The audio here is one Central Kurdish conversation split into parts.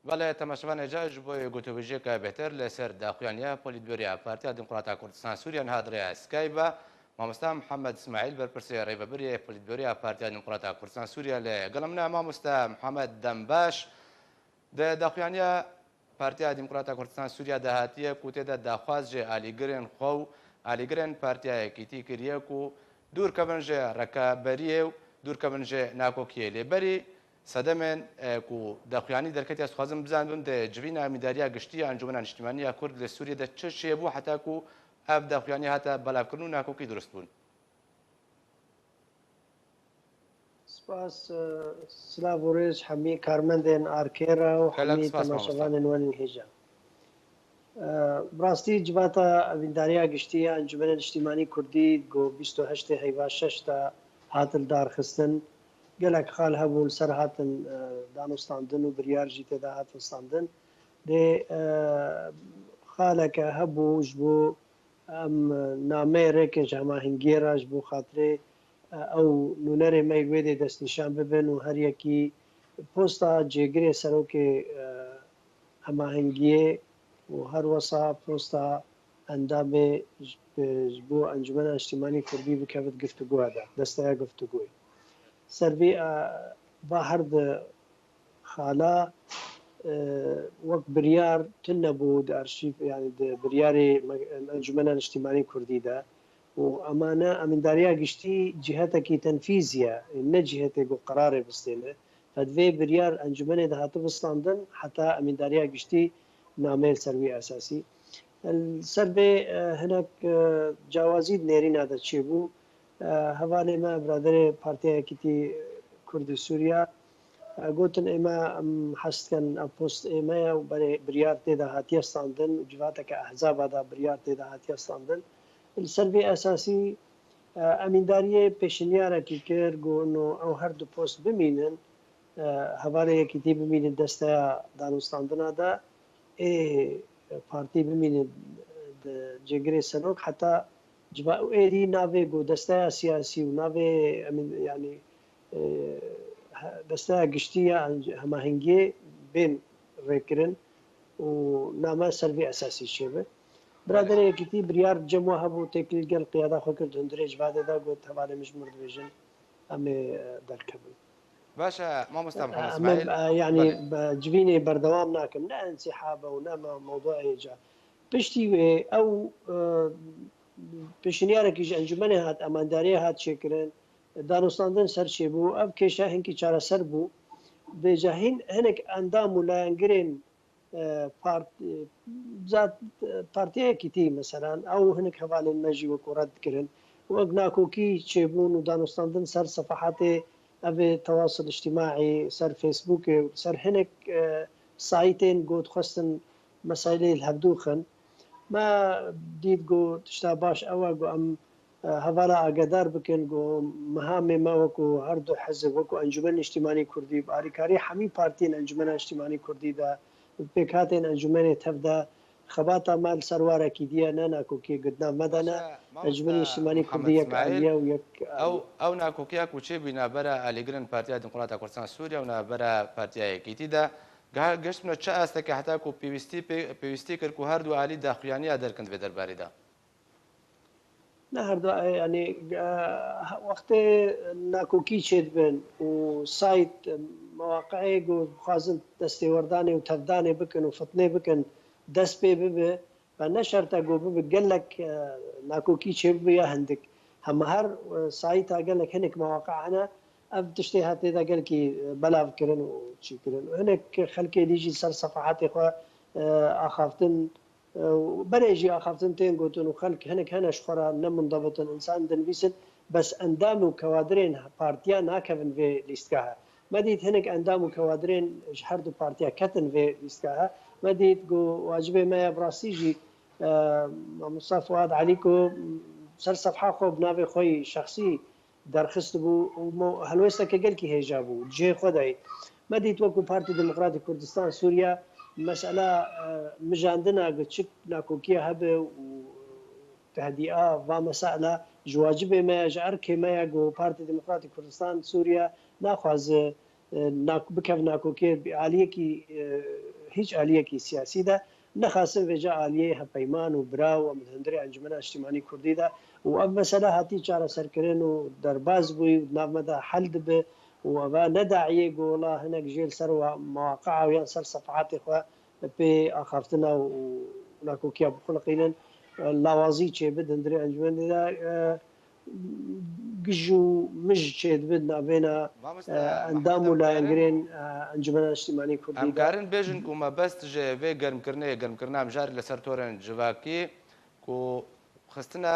بله تماشاوان جاج بۆ گوتوبژێکە بهتر لەسەر داخوایانە پۆلیتبیۆریا پارتیا دموکراتا کوردستان سووریا هادرەیە سکایبە مامۆستا محەممەد اسماعیل بەرپرسێ ڕێبەبریە پۆلیتبیۆریا پارتیا دموکراتا کوردستان سووریا لە گەڵمنا مامۆستا محەممەد دەمباش داخوایانە پارتیا دموکراتا کوردستان سووریا داهاتیە و تێدا داخوازژێ ئالیگرێن خۆ و ئالیگرێن پارتیایەکیتی کردیەک و دوورکەبنژێ ڕەکەبەریێ و دوورکەبنژێ ناکۆکیە لێبەری سەدەمێن و داخوایانی دەرکەتی ئەسخوازم بزانون دە جوینە ئامیداریە گشتی ئەنجومەنە نیشتیمانیە کورد لە سووریەدا چ شێ بوو حتاکو و ئەف داخوایانی هاتە بەڵاوکردن و ناکۆکی دروست بوون. سپاس سلااو و ڕێز هەمی کارمەندێن ئارکێرە و هەمی تەماشەوانن وەنین هێژە بڕاستی جباتە ئەڤینداریە گشتی ئەنجومەنە نیشتیمانی کوردی گۆ 28 هەیوا 6 تا هاتن دارخستن gelek xal hebûn ser hatin danûstandin û biryar jî têda hatin standin dê xaleke hebû ji bo em nameyê rêkên ji hemahingiyê re ji bo xatirê ew nûnerê me wê dê destnîşan bibin û her yekî posta cêgirê serokê hemahingiyê û her wesa posta endamê ji bo Encûmena Niştîmanî Kurdî bikevit giftûgoya de desteya giftûgoyê سەربی با هەر خالا وەک بریار تن نەبوو ئەرشیف یانی بریارێ ئەنجومەنە نیشتیمانی کوردیدا و ئەمانە ئەمینداریە گشتی جهەتێکی تەنفیزیە نە جهەتێک و قەرارێ بستێنێ فەدوێ بریار ئەنجومەنێ دەهاتە بستاندن حتا ئەمینداریە گشتی نامێل سەروی ئەساسی سەربێ هەنێک جیاوازی نێری نادە چێ بوو هەوانێ مە برادرێ پارتیایەکیتی کوردی سووریا گوتن ئێمە حەستکەن پۆست ئێمەیە و بریار تێدا هاتیە ستاندن و جواتەکە ئەحزابادا بریار تێدا هاتیە ستاندن سەربێ ئەساسی ئەمینداریە پێشنیارێکی کرد گۆن و ئەو هەردوو پۆست بمینن هەوانەیەکیتی بمینن دەستەیە دانوستاندنادا پارتی بمینن جێگرێ سەرۆک حتا ئێری ناوێ گۆ دەستەیە سیاسی و ناوێ ینی دەستەیە گشتیە هەماهنگێ بێن ڕێکردن و نامە سەروی ئەساسی شێبێ برادرەیەکیتی بریار جەموە هەبوو تێکیل گەل قیادا خۆ کرد هەندرێژ وادەدا گوت هەوانە مش مردبێژن ئەمێ دەرکەبن باشە مامۆستا ینی جوینێ بەردەوام ناکەم نە ئەنسیحابە و نەمە مۆضوعێجا پشتی وێ ئەو پێشنیارێکیش ئەنجومەنێ هات ئەمانداریە هات چێکردن دانوستاندن سەر چێ بوو ئەم کێشە هەنگی چارەسەر بوو بێجاهین هەنێک ئەندام و لایەنگرێن پارتیەکیتی مەسەران ئەو هەنێک هەوانێن مەژی وەکو ڕەتکردن وەک ناکۆکی چێبوون و دانوستاندن سەر سەفەحاتێ ئەبێ تەواصل اجتماعی سەر فیسبووکێ و سەر هەنێک سایتێن گۆتخواستن مەسایلێ هەبدووخن ما دیت گۆ تشتا باش ئەوە گۆ ئەم هەواڵە ئاگادار بکەن گۆ مەهامێ ما وەکو هەردوو حەزب وەکو ئەنجومەن نیشتیمانی کوردی ئاریکاری هەمی پارتین ئەنجومەنە نیشتیمانی کوردیدا پێکهاتێن ئەنجومەنێ تەفدا خەباتە مال سەروارێکی دیە نە ناکۆکی گرتنا مەدانە ئەنجومەنی نیشتیمانی کوردی یەک عالیە و یەک ئەو ناکۆکیە کوچێ بینابەرە ئالیگرن پارتیا دموکراتا کوردستان سووریا و نابەرە پارتیایەکیتیدا گەشتمە چه ئاستێکە هەتاکو پێویستی کرد و هەردوو عالی داخوایانیا دەرکەند بێ دەربارەیدا نه هەردوو ینی وەختێ ناکۆکی چێت بن و سایت مواقعەیە و خوازن دەستێوەردانێ و تەفدانێ بکەن و فتنێ بکەن دەست پێ ببێ بە نەشەرتە گۆ ببێ گەلک ناکۆکی چێ ببێ یا هەندێک هەمە هەر سایتا گەلک هەنێک مواقعانە ئەم تشتێ هاتێدا گەلکی بەلاوکردن و چیکردن هەنێک خەلکێ دیژی سەر سەفەحاتی خۆ ئاخافتن بەرێژی ئاخافتن تێن گوتن و خەلک هەنێک هەنەش خۆرا نەمندەبتن ئینسان دەنویسن بەس ئەندام و کەوادرێن پارتیا ناکەون vê لیستگاها مەدیت هەنێک ئەندام و کەوادرێن هەردوو پارتیا کەتن vê لیستگاها مەدیت گۆ واجبێ مەیە بڕاستیژی مامۆستا فواد عەلیکۆ سەر سەفحا خۆ بناوێ خۆی شەخسی دەرخست بوو هەلوێستەکە گەلکی هێژا بوو جێ خۆدای مەدیت وەکو پارتی دموکراتی کوردستان سووریا مەسئلە مژاندنە چ ناکۆکیە هەبێ و تهدیئە va مەسائلە ji wacibê me ji erkê me ya got Partî Demokratî Kurdistan Sûriya naxwaze bikev nakokê aliyekî هیچ آلیەکی سیاسیدا نەخاسم وێجا ئالیەی هەپەیمان و برا و هەندری ئەنجومەنە نیشتیمانی کوردیدا و ئەم مەسەلە هاتی چارەسەرکردن و دەرباز بووی و ناومەدا حەل دبێ و ئەوە نەداعیە گۆڵا هەنێک ژێر سەر مواقع و یان سەر سەفحاتی خوا پێ ئاخافتنە و ناکۆکییا بخڵقینن لاوازی چێ بد هەندری ئەنجومەندا گژ و مژ چێت بد نابێنە ئەندام و لایەنگرێن ئەنجومەنە نیشتیمانی کوردی ئەمکارن بێژن و مەبەست ژێ گەرمکردنەیە گەرمکردنا بژار لەسەر تۆرن جڤاکی و خستنە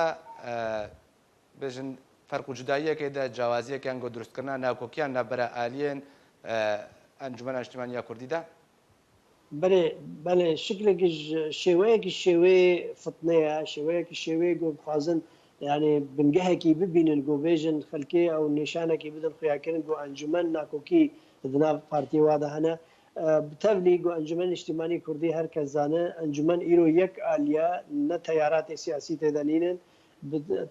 بێژن فەرق و جوداییەکێدا جیاوازیەکیان گۆ دروستکردنا ناکۆکیان نابەرە ئالیێن ئەنجومەنە نیشتیمانیە کوردیدا بەڵێ شکلێکی شێوەیەکی شێوەیە فتنەیە شێوەیەکی شێوەیە گۆ بخوازن یعنی بنگەهێکی ببینن گۆبێژن خەلکێ ئەو نیشانێکی بدن خویاکردن گۆ ئەنجومەن ناکۆکی دنا پارتی وادا هەنە بتەبلی گۆ ئەنجومەن نیشتیمانی کوردی هەر کەس زانە ئەنجومەن ئیرۆ یەک ئالیا نە تەیاراتی سیاسی تێدەنینن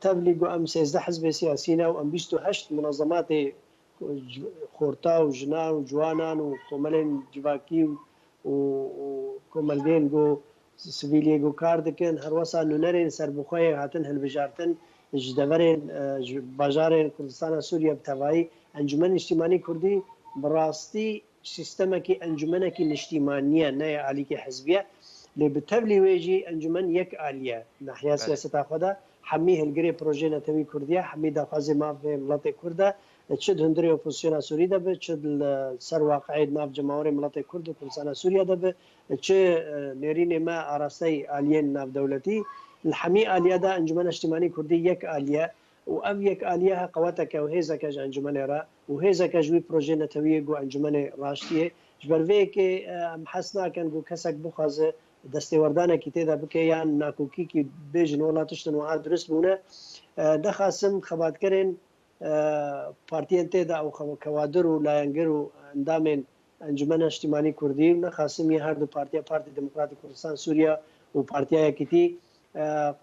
تەبلی گۆ ئەم 13 حزب سیاسینە و ئەم 28 منەظەماتی خۆرتا و ژنان و جوانان و کۆمەلێن جوواکی و کۆمەلگەین گۆ سڤیلێ گۆ کار دکن هەروەسا نونەرێن سەربخۆیە هاتن هەلبژارتن ji deverên bajarên Kurdistana Sûriye bi tevahî Encûmen Niştîmanî Kurdî bi rastî sîstemekî encûmenekî niştîmaniye neye alîkê hezbiye lê bi tevlî wê jî encûmen yek aliye nahiya siyaseta xwe de hemî hilgirê projê netewî Kurdiye hemî daxwazê mavê miletê Kurd de çi hundirê opozisyona Sûrî de bi çi ser waqeyê nav cemawerê miletê Kurd û Kurdistana Sûriye de bi çi nêrînê me arasteyî aliyên navdewletî الحمي آلية دا أنجمن اجتماعي كردي يك آلية وأم يك آلية قواتك وهيزك أنجمن را وهيزك جوي بروجي نتويه جو أنجمن راشتيه جبرويك محسنا كان جو كسك بخاز دستوردانه كي تدا بكيان ناكوكي كي بيجن ولا تشتن وعاد درس بونه دخاسم خبات كرين بارتيان تدا أو كوادر ولا ينجروا اندامن أنجمن اجتماعي كردي ونخاسم يهردو بارتي ديمقراطي كردستان سوريا وبارتيا كتي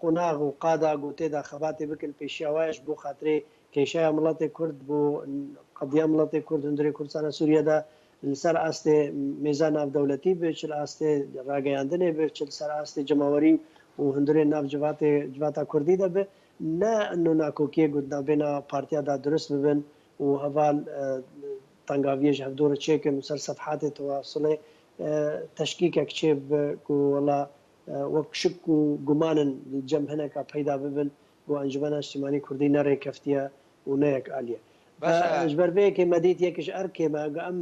قناغ و قادا گوته دا خباتی بکن پیشیاویش بو خاطری کیشای ملت کرد بو قضیه ملت کرد هندری کردستان سوریه دا لسر است میزان ناف دولتی به چل است راگیاندنه به چل سر است جماوری و هندری ناف جواتا کردی دا به نه انو ناکوکی گود بنا پارتیا دا درست ببن و حوال تنگاویش هفدور چیکن و سر صفحات تواصله تشکیک اکچه بکو والله وەک شک و گومانن جەم هەنێکا پەیدا ببن بۆ ئەنجومەن نیشتیمانی کوردی نەڕێ کەفتیە و نەیەک ئالیە ژبەربەیەکی مەدیت یەکیش ئەرکێمە ئەم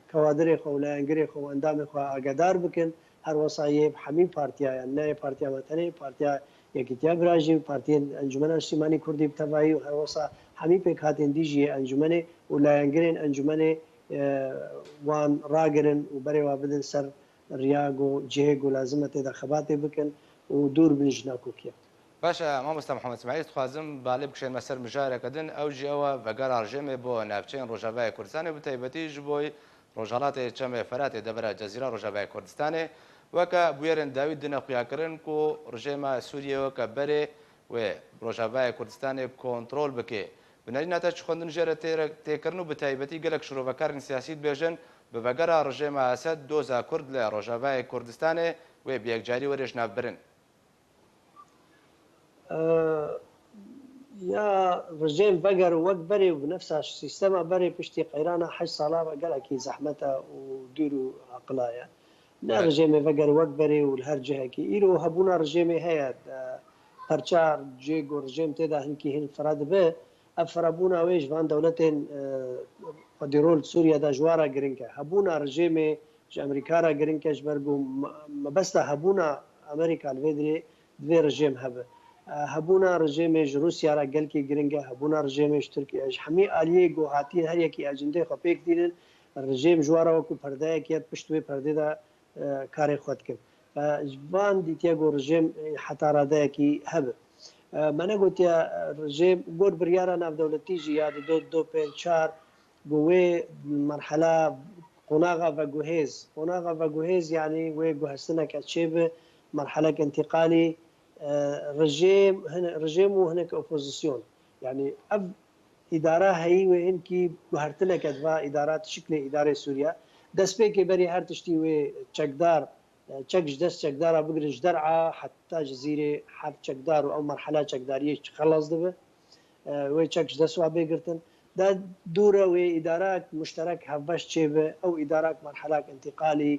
کەوادرێ خۆ و لایەنگرێ خۆ ئەندامی خۆ ئاگادار بکەن هەروەسایە هەمین پارتیایە نایە پارتیا مەتەنەی پارتیا یەکیتیا براژی و پارتیên ئەنجومەن نیشتیمانی کوردی بتەڤایی و هەروەسا هەمی پێک هاتێن دیژیە ئەنجومەنێ و لایەنگرێن ئەنجومەنێ وان ڕاگرن و بەرێوا بدن سەر ریاگ و جێگ و لازمە تێدا خەباتێ بکەن و دوور بنیش ناکۆکیە باشە مامۆستا محەممەد اسماعیل خوازم باڵێ بکشێنمە سەر مژارەکەدن ئەو ژیەوە بەگەر ئاژێمێ بۆ ناوچەین ڕۆژاوای کوردستانی و بتایبەتیش بۆی ڕۆژهەڵاتی چەمێ فەراتێ دەبەرە جەزیرە ڕۆژاوای کوردستانê وەکە بوێرن داوی دنە خویاکردن و ڕژێمە سووریەوە کە بەرێ وێ ڕۆژاوای کوردستانê کۆنتترۆل بکێ بنەریناتە چ خوێندن ژێرە تێکردن و بتایبەتی گەلک شرۆڤەکارن سیاسی بێژن بەگەرە ڕژێمە ئەسەد دۆزا کورد لە ڕۆژاوای کوردستانê wê bi yekcarî werêj navbirin یا ڕژێم بەگەر وەک بەرێ و نەفسا سیستەما بەرێ پشتی قەیرانە 8 ساڵا بە گەلێکی زەحمەتە و دوور و عقلایە نا ڕژێمێ بەگەر وەک بەرێ و هەر جهەکی ئیرۆ هەبوونا ڕژێمێ هەیە پەرچار جێگ و ڕژێم تێدا هەنکی هێن فرا دەبێ ئەف فرابوونا وێژ وان دەولەتێن دیرۆل سووریا ژوارە گرنگکە هەبوونا ڕژێمێ ji ئەمریکارە گرنگکەش بەرگ و مەبەستە هەبوونا ئەمریکا لێ دوێ ڕژێم هەبێ هەبوونا ڕژێمێژ رووسیارە گەلکی گرنگە هەبوونا ڕژێمێش تورکیاش هەمی ئالیە گۆهاتی هەریەکی ئەجندەی خۆ پێک دیرن ڕژێم ژوارە وەکو پەردایەکیت پشت وێ پەردێدا کارێ خۆت کرد جوان دیتە گۆ ڕژێم حتارادایەکی هەبێ منە گوتیا ڕژێم گۆر بریارە ناودەولەتیژی یاد دۆ پێ چار بۆ وێ مەرحەلا قۆناغا و گوهێز یعنی وێ گوهستنەکە چێ بێ مەرحەلەک انتقالی رژیم و هناك اوبوزيسيون يعني اب اداره هي وينكي بهرتلك ادفا ادارات شكل اداره سوريا دەست پێکێ بەری هەر تشتی وێ چەکدار چەکش دەست چەکدارە بگرش دەرعا حتا جزیرێ هەر چەکدار و ئەو مەرحەلا چەکداریە خەلاص دەبێ وێ چەکش دەسوا بێگرتن دا دوورە وێ ئیدارات مشترک هەڤەش چێبێ ئەو ئیدارات مەرحەلاک انتقالی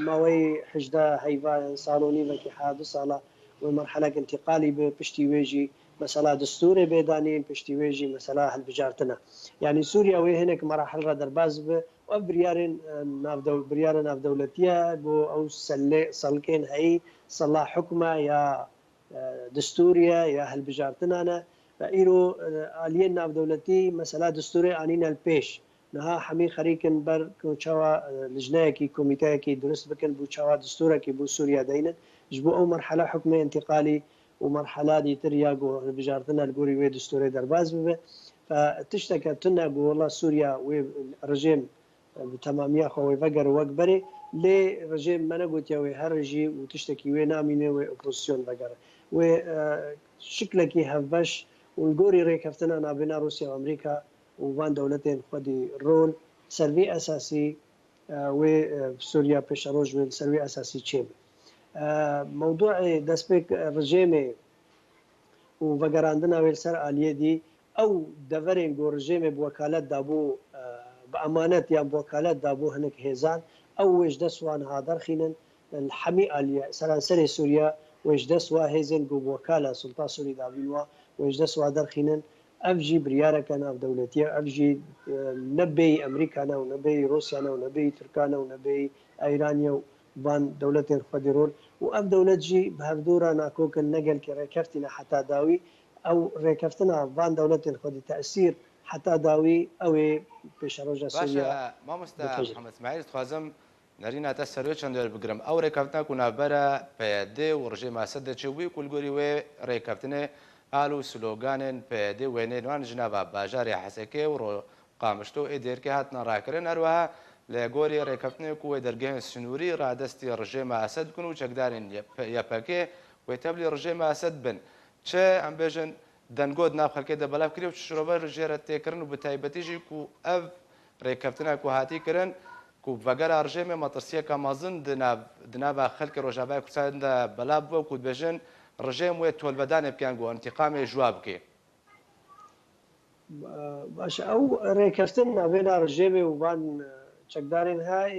ماوەی حژدا هەیڤا ساڵۆنی وەکی حادو ساڵە وێ مەرحەلاک انتقالی بێ پشتی وێژی مثلا دستورێ بێدانین پشتی وێژی مثلا هەلبژارتنە یعنی سووریا وێ هێنێک مەراحل ڕە دەرباز بێ و بریارên بریارە ناودەولەتیە بۆ ئەو سەڵکێن هەیی سەڵا حکومە یا دستوریە یا هەلبژارتنانە ئیرۆ ئالیە ناودەولەتی مەسەلا دستورێ ئانینە پێش نها هەمی خەریکن بەر چاوە لژنەیەکی کۆمیتەیەکی دروست بکەن بوو چاوە دستورێکی بۆ سووریا دەینن ji بۆ ئەو مەرحەلە حکومە انتقالی و مەرحەلا دیتر یا هەلبژارتنە لەگۆری وێ دستورێ دەرباز ببێ تشتێکە تونە بۆ وڵا سووریا وێ ڕژێم تەمامیە خۆی ڤەگەر وەک بەرێ لێ ڕژێم مەنەگوتیاوێ هەر ڕژی و تشتێکی وێ نامینێ وێ ئۆپۆزیسیۆن بەگەرە وێ شکلێکی هەڤەش والگۆری ڕێکەفتنە نابێنا رووسیا و ئەمریکا و وان دەولەتێن خودی ڕۆل سەروی ئەساسی وێ سووریا پێشەڕۆژ بێن سەروی ئەساسی چێبێ موضوعی دەستپێک ڕژێمێ و ڤەگەراندنە وێ سەر ئالیەدی ئەو دەڤەرێن گۆ ڕژێمێ بوەکالەت دابوو بە ئەمانەت یان بوەکالەت دابوو هەنێک هێزان ئەو وێژ دەسوان هادەرخینن هەمی ئالیە سەرانسەری سووریا وێژ دەسوا هێزن گو بوەکالە سوڵتا سووری دابینوە وێژ دەسوا دەرخینن ئەفژی بریارەکە ناودەولەتیە ئەفژی نەبێی ئەمریکانە و نەبێی رووسیانە و نەبێی تورکانە و نەبێی ئایرانیە و بان دەولەتێن خودیڕۆن و ئەم دەولەتجی بە هەردوورە ناکۆکن نەگەلکی ڕێکەفتینە حتا داوی ئەو ڕێکەفتنە وان دەولەتێن خودی تەسیر حتا داوی ئەوێ پێشەڕۆژە سووریا مامۆستا محەممەد اسماعیل دخوازم نەریناتە سەروێ چەند دەر بگرم ئەو ڕێکەفتنا کوونابەرە پەیەدێ و ڕژێ ماسە دەچێوی کولگۆری وێ ڕێکەفتنێ ئال و سلۆگانên پەیەدێ وێنێنوان ژناڤ باژارێ حەسەکێ و ڕۆ قامشتۆ ئێ دێرکە هاتنە ڕاکردن هەروەها لە گۆری ڕێکەفتنێک و وێ دەرگەهێن سنووری ڕادەستی ڕژێمە ئەسەد بکن و چەکدارین یەپەکێ وێ تەبلی ڕژێمە ئەسەد بن چه ئەم بێژن دەنگۆت ناو خەڵکێ دەبەلاو کرێ و شرۆڤە ژێرە تێکردن و بەتایبەتیژی و ئەv ڕێکەفتنە و هاتیکردن و ڤەگەرا ڕژێمێ مەترسیەکە مەزن دنابە خەڵکی ڕۆژاوای کوردستاندا بەلا بووە و بێژن ڕژێم وێ تۆلبەدانێ بکەن گۆ ئەنتیقامێ ژوا بکێ باش ئەو ڕێکەفتن ناوێنا ڕژێمێ و بان چەکدارێن های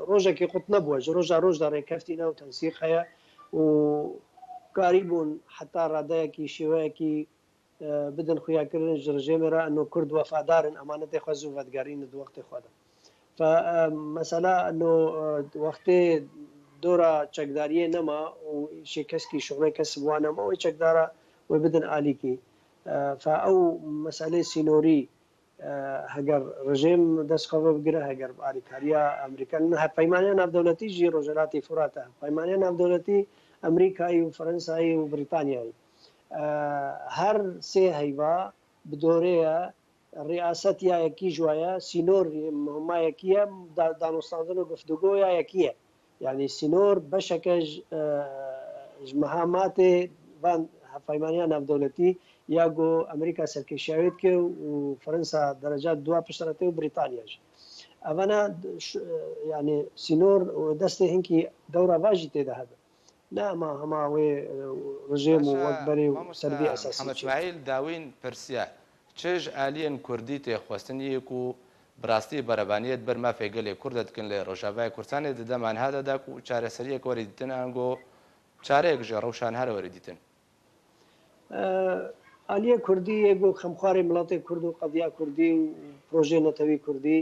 ڕۆژێکی قوت نەبووە ڕۆژە ڕۆژدا ڕێکەفتی ناو تەنسیق هەیە و کاری بوون حتا ڕادەیەکی شێوەیەکی بدن خویاکردن ژێمێرە ئەنۆ کورد وەفادارن ئەمانەتی خۆ زوو ڤەدگارینە دووەختی خۆدا فمەسەلا ئەنۆ وەختێ دۆرە چەکداریە نەما و شێکەسکی شغڵی کەس وانەمە ئەوی چەکدارە وێ بدن ئالیکی فئەو مەسەلەی سینۆری هەگەر ڕژێم دەستخەوە بگرە هەگەر ئالیکاریە ئەمریکان پەیمانیان ناودەولەتیژی ڕۆژهەلاتی فوراتە پەیمانیان ناودەولەتی ئەمریکایی و فەرەنسایی و بریتانیایی هەر سێ هەیڤا بدۆرەیە ڕیاست یا یەکی ژوایە سینۆر مهمایەکیە دانوستاندن و گفتوگۆیە یەکیە یعنی سینۆر بەشەکەش مەهاماتێ پەیمانیان ناودەولەتی یا گۆ ئەمریکا سەرکێشاوێت کرد و فەرەنسا دەرەجات دوا پشتڕەتی و بریتانیاش ئەڤەنە یعنی سینۆر دەستی هینکی دەورە باژی تێدا هەبێت ناما هەما وێ ڕژێم و وەکبەرێ و سەروی ئەساسی اسماعیل داوین پرسیە چێژ ئالیەن کوردی تێخواستنیەک و بڕاستی بەرەبانیت بەرما فێگەلێ کوردە دکن لێ ڕۆژاوای کوردستانێ دەمان هادەداک و چارەسەریەک وەری دیتن ئەنگۆ چارەیەک ژێ ڕەوشان هەرە وەری دیتن ئالیە کوردی یەگۆ خەمخواری وڵاتی کورد و قەدیا کوردی و پرۆژێ نەتەوی کوردی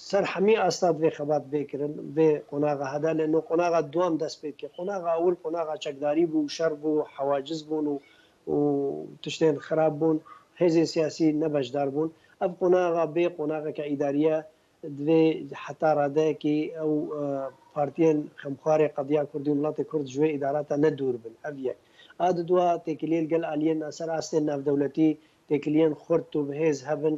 سەر هەمی ئاستاد vê xebat bêkirin vê qonaxa hede lê no qonaxa duam dest pê dike qonaxa ewil qonaxa çekdarî bû şer bû hewaciz bûn û tiştên xirab bûn hêzên siyasî ne bejdar bûn ev qonaxa bê qonaxeke îdariye divê heta radeyekî ew partiyên xemxwarê qediya kurdî û miletê kurd ji wê îdarata ne dûr bin ev yek a di dua têkiliyên gel aliyên ser astên navdewletî têkiliyên xurt û bihêz hebin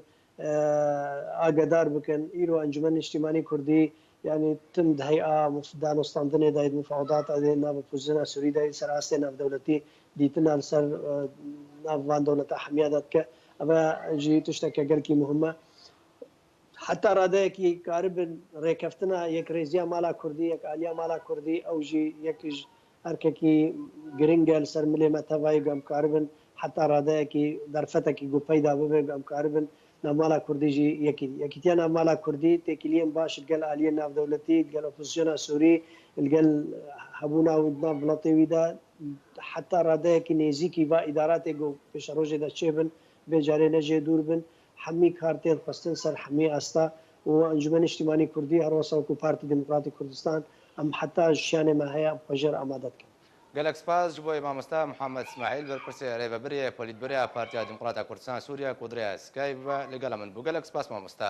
ئاگدار بکەن ئیرۆ ئەنجومەن نیشتیمانی کوردی یعنی تم هەیئا دانوستاندنێ دایت مفاوضات ئەدێ ناوپوزنە سووری دایت سەر ئاستێ ناودەولەتی دیتنان سەر ناوان دەولەتە حەمیادات کە ئەمە ژی تشتێکە گەلکی مهمە حتا ڕادەیەکی کاربن ڕێکەفتنا یەک ڕێزیە مالا کوردی یەک ئالیا مالا کوردی ئەوژی یەکیش هەرکێکی گرنگە لەسەر ملێ مەتەڤایی گەم کاربن حتا ڕادەیەکی دەرفەتێکی گوپەیدا ببێ گەم کاربن نامالا کوردیژی یەکیتیان نامالا کوردی تێکیلیان باش گەل ئالیە ناودەوڵەتی گەل ئۆپۆزیسیۆنا سووری گەل هەبوونا ناو وڵاتێویدا حتا ڕادەیەکی نێزیکی با ئیداراتێک و پێشە ڕۆژێ دەچێ بن بێجارێ نەژێ دوور بن هەمی کارتێن خستن سەر هەمی ئەستا و ئەنجومەن نیشتیمانی کوردی هەروەسەوەکو پارتی دموکراتی کوردستان ئەم حتا ژیانێمە هەیە خۆژێر ئامادە بکەن. gelek spas ji bo mamosta Mihemed Ismaîl berpirsê rêveberiya Polîtberiya Partiya Demokrata Kurdistan Sûriya ku dirêya Skype ve li gela min bû gelek spas mamosta.